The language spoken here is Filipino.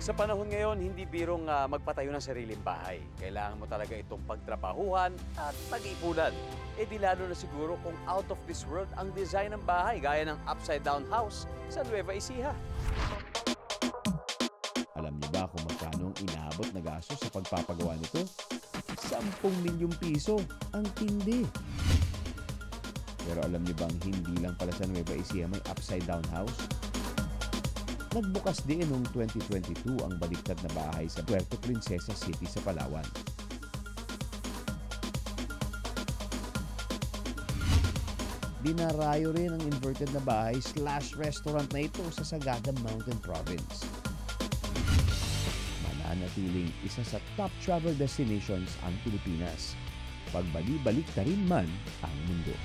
Sa panahon ngayon, hindi birong magpatayo ng sariling bahay. Kailangan mo talaga itong pagtrabahuhan at pag-ipunan. E di lalo na siguro kung out of this world ang design ng bahay gaya ng upside-down house sa Nueva Ecija. Alam niyo ba kung magkano ang inaabot na gastos sa pagpapagawa nito? 10 milyong piso. Ang tindi. Pero alam niyo bang hindi lang pala sa Nueva Ecija may upside-down house? Nagbukas din noong 2022 ang baliktad na bahay sa Puerto Princesa City sa Palawan. Dinarayo rin ang inverted na bahay / restaurant na ito sa Sagada Mountain Province. Mananatiling isa sa top travel destinations ang Pilipinas. Pagbali-balik ka rin man ang mundo.